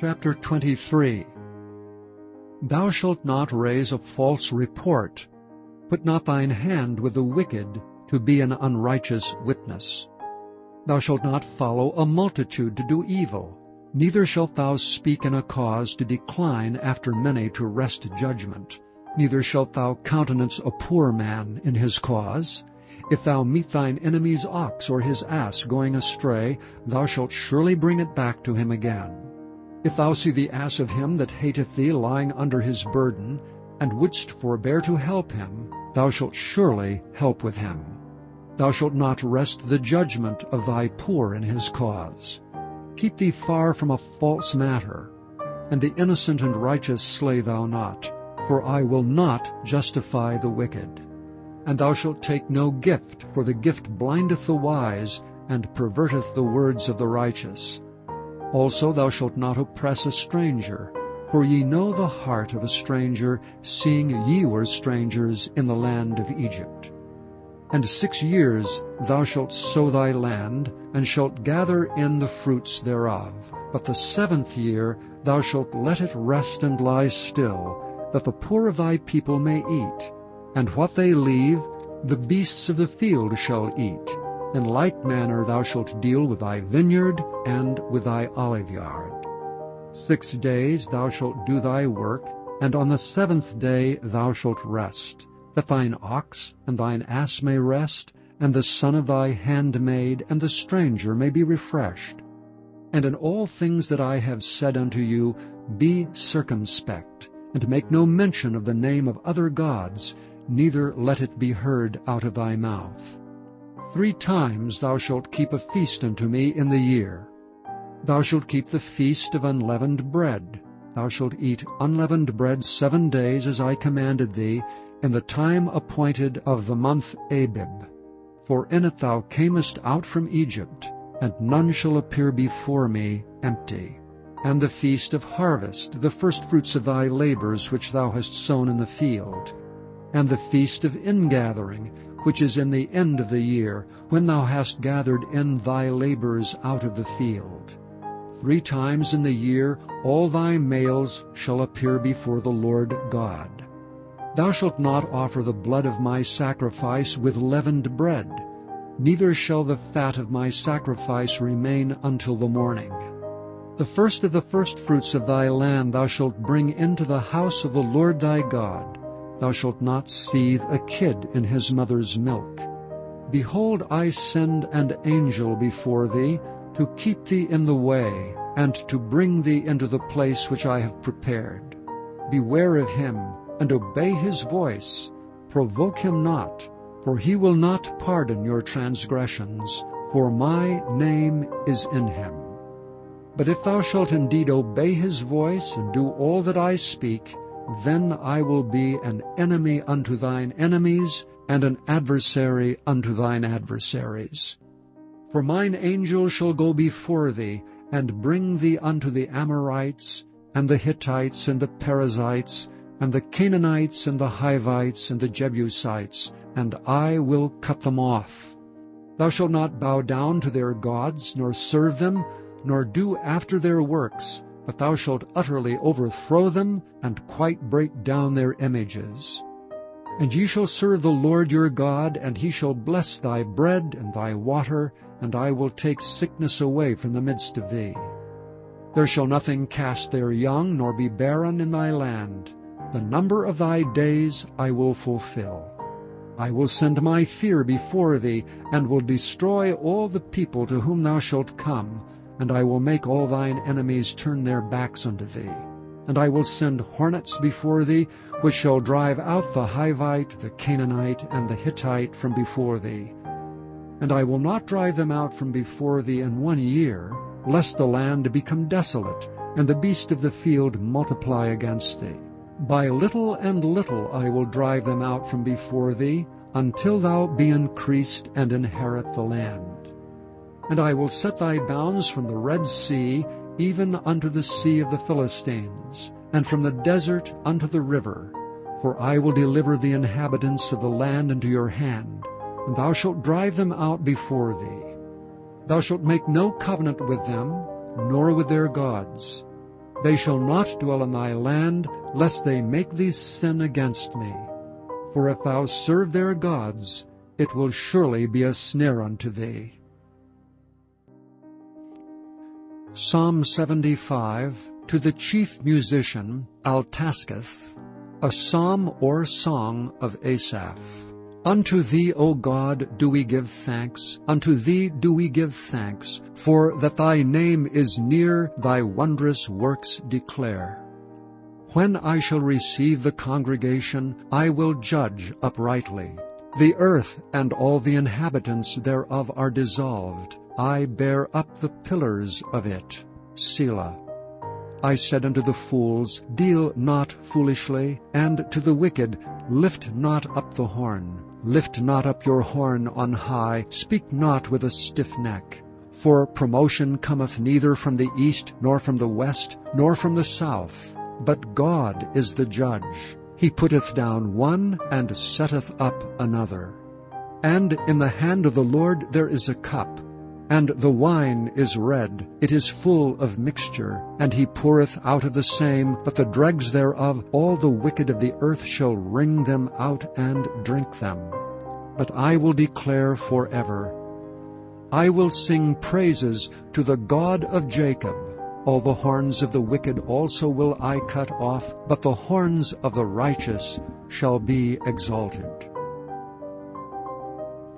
Chapter 23. Thou shalt not raise a false report. Put not thine hand with the wicked, to be an unrighteous witness. Thou shalt not follow a multitude to do evil, neither shalt thou speak in a cause to decline after many to wrest judgment. Neither shalt thou countenance a poor man in his cause. If thou meet thine enemy's ox or his ass going astray, thou shalt surely bring it back to him again. If thou see the ass of him that hateth thee lying under his burden, and wouldst forbear to help him, thou shalt surely help with him. Thou shalt not wrest the judgment of thy poor in his cause. Keep thee far from a false matter, and the innocent and righteous slay thou not, for I will not justify the wicked. And thou shalt take no gift, for the gift blindeth the wise, and perverteth the words of the righteous. Also thou shalt not oppress a stranger, for ye know the heart of a stranger, seeing ye were strangers in the land of Egypt. And 6 years thou shalt sow thy land, and shalt gather in the fruits thereof. But the 7th year thou shalt let it rest and lie still, that the poor of thy people may eat, and what they leave the beasts of the field shall eat. In like manner thou shalt deal with thy vineyard and with thy oliveyard. 6 days thou shalt do thy work, and on the 7th day thou shalt rest, that thine ox and thine ass may rest, and the son of thy handmaid and the stranger may be refreshed. And in all things that I have said unto you, be circumspect, and make no mention of the name of other gods, neither let it be heard out of thy mouth. 3 times thou shalt keep a feast unto me in the year. Thou shalt keep the feast of unleavened bread. Thou shalt eat unleavened bread 7 days, as I commanded thee, in the time appointed of the month Abib. For in it thou camest out from Egypt, and none shall appear before me empty. And the feast of harvest, the firstfruits of thy labors which thou hast sown in the field. And the feast of ingathering, which is in the end of the year, when thou hast gathered in thy labors out of the field. 3 times in the year all thy males shall appear before the Lord God. Thou shalt not offer the blood of my sacrifice with leavened bread, neither shall the fat of my sacrifice remain until the morning. The first of the firstfruits of thy land thou shalt bring into the house of the Lord thy God. Thou shalt not seethe a kid in his mother's milk. Behold, I send an angel before thee, to keep thee in the way, and to bring thee into the place which I have prepared. Beware of him, and obey his voice. Provoke him not, for he will not pardon your transgressions, for my name is in him. But if thou shalt indeed obey his voice, and do all that I speak, then I will be an enemy unto thine enemies, and an adversary unto thine adversaries. For mine angel shall go before thee, and bring thee unto the Amorites, and the Hittites, and the Perizzites, and the Canaanites, and the Hivites, and the Jebusites, and I will cut them off. Thou shalt not bow down to their gods, nor serve them, nor do after their works, but thou shalt utterly overthrow them, and quite break down their images. And ye shall serve the Lord your God, and he shall bless thy bread and thy water, and I will take sickness away from the midst of thee. There shall nothing cast their young, nor be barren in thy land. The number of thy days I will fulfill. I will send my fear before thee, and will destroy all the people to whom thou shalt come, and I will make all thine enemies turn their backs unto thee. And I will send hornets before thee, which shall drive out the Hivite, the Canaanite, and the Hittite from before thee. And I will not drive them out from before thee in 1 year, lest the land become desolate, and the beast of the field multiply against thee. By little and little I will drive them out from before thee, until thou be increased and inherit the land. And I will set thy bounds from the Red Sea, even unto the sea of the Philistines, and from the desert unto the river. For I will deliver the inhabitants of the land into your hand, and thou shalt drive them out before thee. Thou shalt make no covenant with them, nor with their gods. They shall not dwell in thy land, lest they make thee sin against me. For if thou serve their gods, it will surely be a snare unto thee. Psalm 75, to the chief musician, Altasketh, a psalm or song of Asaph. Unto thee, O God, do we give thanks, unto thee do we give thanks, for that thy name is near, thy wondrous works declare. When I shall receive the congregation, I will judge uprightly. The earth and all the inhabitants thereof are dissolved. I bear up the pillars of it. Selah. I said unto the fools, Deal not foolishly, and to the wicked, Lift not up the horn. Lift not up your horn on high, speak not with a stiff neck. For promotion cometh neither from the east, nor from the west, nor from the south. But God is the judge. He putteth down one, and setteth up another. And in the hand of the Lord there is a cup, and the wine is red, it is full of mixture, and he poureth out of the same, but the dregs thereof all the wicked of the earth shall wring them out and drink them. But I will declare forever. I will sing praises to the God of Jacob. All the horns of the wicked also will I cut off, but the horns of the righteous shall be exalted.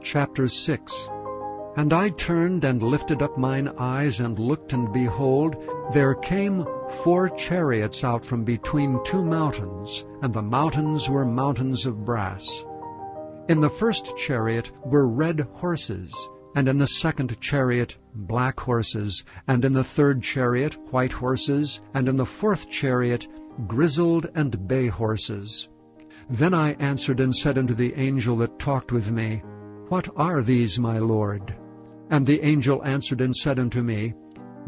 Chapter 6. And I turned and lifted up mine eyes, and looked, and behold, there came 4 chariots out from between 2 mountains, and the mountains were mountains of brass. In the first chariot were red horses, and in the second chariot black horses, and in the third chariot white horses, and in the fourth chariot grizzled and bay horses. Then I answered and said unto the angel that talked with me, What are these, my Lord? And the angel answered and said unto me,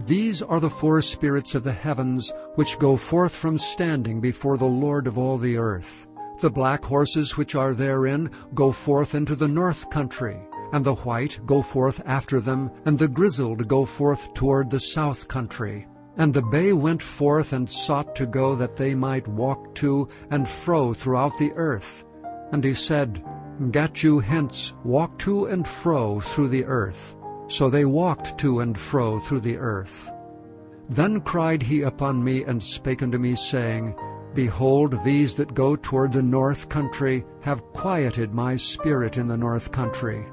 These are the 4 spirits of the heavens, which go forth from standing before the Lord of all the earth. The black horses which are therein go forth into the north country, and the white go forth after them, and the grizzled go forth toward the south country. And the bay went forth and sought to go, that they might walk to and fro throughout the earth. And he said, Get you hence, walk to and fro through the earth. So they walked to and fro through the earth. Then cried he upon me, and spake unto me, saying, Behold, these that go toward the north country have quieted my spirit in the north country.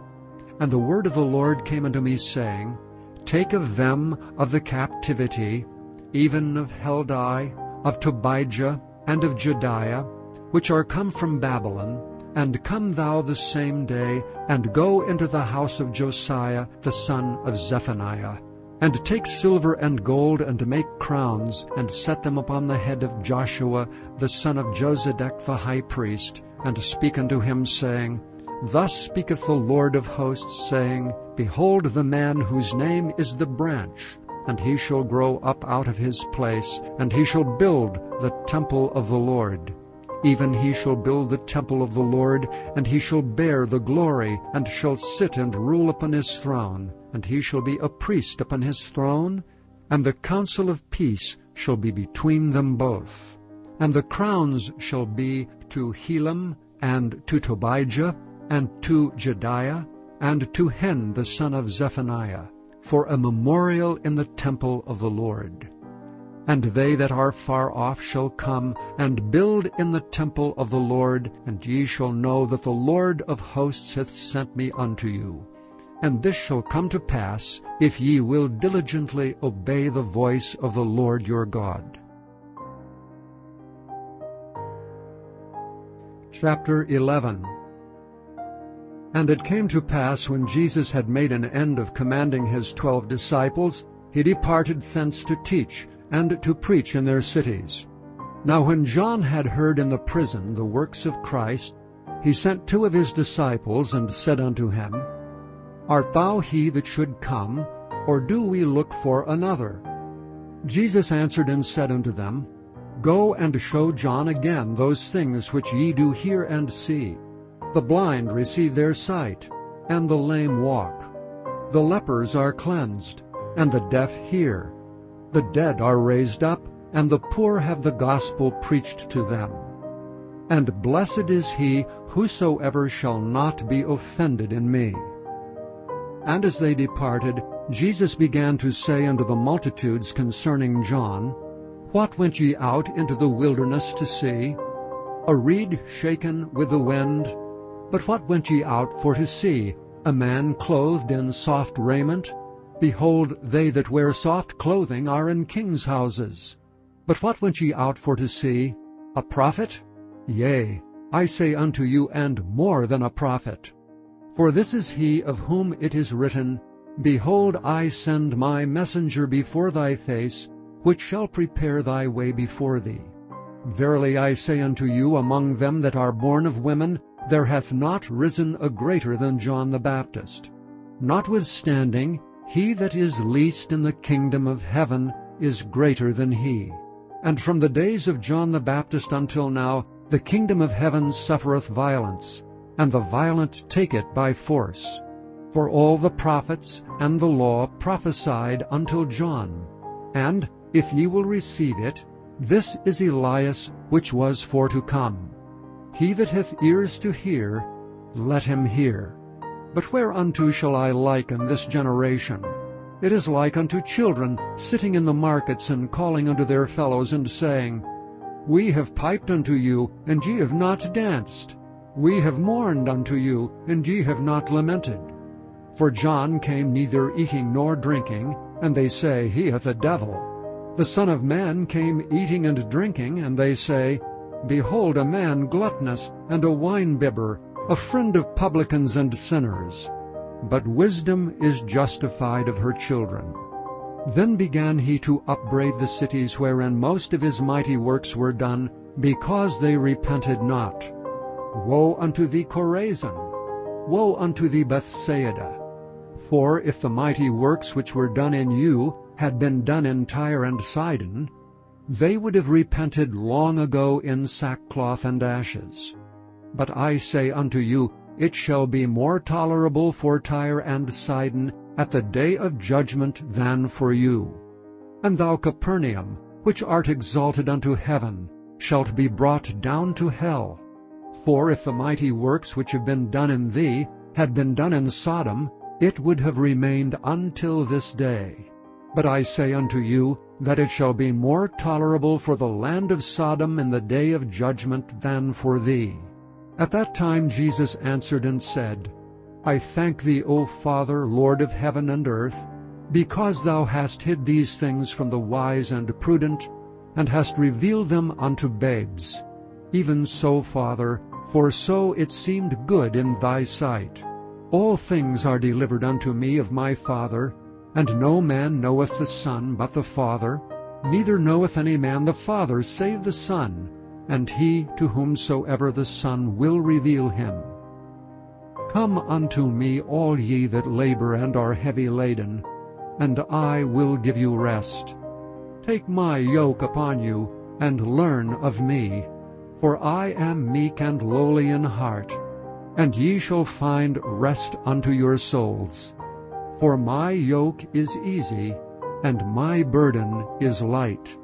And the word of the Lord came unto me, saying, Take of them of the captivity, even of Heldai, of Tobijah, and of Jediah, which are come from Babylon, and come thou the same day, and go into the house of Josiah the son of Zephaniah, and take silver and gold, and make crowns, and set them upon the head of Joshua the son of Josedech the high priest, and speak unto him, saying, Thus speaketh the Lord of hosts, saying, Behold the man whose name is the branch, and he shall grow up out of his place, and he shall build the temple of the Lord. Even he shall build the temple of the Lord, and he shall bear the glory, and shall sit and rule upon his throne, and he shall be a priest upon his throne, and the counsel of peace shall be between them both. And the crowns shall be to Helam, and to Tobijah, and to Jediah, and to Hen the son of Zephaniah, for a memorial in the temple of the Lord. And they that are far off shall come, and build in the temple of the Lord, and ye shall know that the Lord of hosts hath sent me unto you. And this shall come to pass, if ye will diligently obey the voice of the Lord your God. Chapter 11. And it came to pass, when Jesus had made an end of commanding his 12 disciples, he departed thence to teach, and to preach in their cities. Now when John had heard in the prison the works of Christ, he sent 2 of his disciples, and said unto him, Art thou he that should come, or do we look for another? Jesus answered and said unto them, Go and show John again those things which ye do hear and see. The blind receive their sight, and the lame walk. The lepers are cleansed, and the deaf hear. The dead are raised up, and the poor have the gospel preached to them. And blessed is he whosoever shall not be offended in me. And as they departed, Jesus began to say unto the multitudes concerning John, What went ye out into the wilderness to see? A reed shaken with the wind? But what went ye out for to see? A man clothed in soft raiment? Behold, they that wear soft clothing are in kings' houses. But what went ye out for to see? A prophet? Yea, I say unto you, and more than a prophet. For this is he of whom it is written, Behold, I send my messenger before thy face, which shall prepare thy way before thee. Verily I say unto you, among them that are born of women, there hath not risen a greater than John the Baptist. Notwithstanding, he that is least in the kingdom of heaven is greater than he. And from the days of John the Baptist until now, the kingdom of heaven suffereth violence, and the violent take it by force. For all the prophets and the law prophesied until John. And, if ye will receive it, this is Elias which was for to come. He that hath ears to hear, let him hear. But whereunto shall I liken this generation? It is like unto children sitting in the markets and calling unto their fellows and saying, We have piped unto you, and ye have not danced. We have mourned unto you, and ye have not lamented. For John came neither eating nor drinking, and they say, He hath a devil. The Son of Man came eating and drinking, and they say, Behold a man gluttonous, and a wine-bibber, a friend of publicans and sinners. But wisdom is justified of her children. Then began he to upbraid the cities wherein most of his mighty works were done, because they repented not. Woe unto thee, Chorazin! Woe unto thee, Bethsaida! For if the mighty works which were done in you had been done in Tyre and Sidon, they would have repented long ago in sackcloth and ashes. But I say unto you, it shall be more tolerable for Tyre and Sidon at the day of judgment than for you. And thou, Capernaum, which art exalted unto heaven, shalt be brought down to hell. For if the mighty works which have been done in thee had been done in Sodom, it would have remained until this day. But I say unto you, that it shall be more tolerable for the land of Sodom in the day of judgment than for thee. At that time Jesus answered and said, I thank thee, O Father, Lord of heaven and earth, because thou hast hid these things from the wise and prudent, and hast revealed them unto babes. Even so, Father, for so it seemed good in thy sight. All things are delivered unto me of my Father, and no man knoweth the Son but the Father, neither knoweth any man the Father save the Son, and he to whomsoever the Son will reveal him. Come unto me, all ye that labor and are heavy laden, and I will give you rest. Take my yoke upon you, and learn of me, for I am meek and lowly in heart, and ye shall find rest unto your souls. For my yoke is easy, and my burden is light.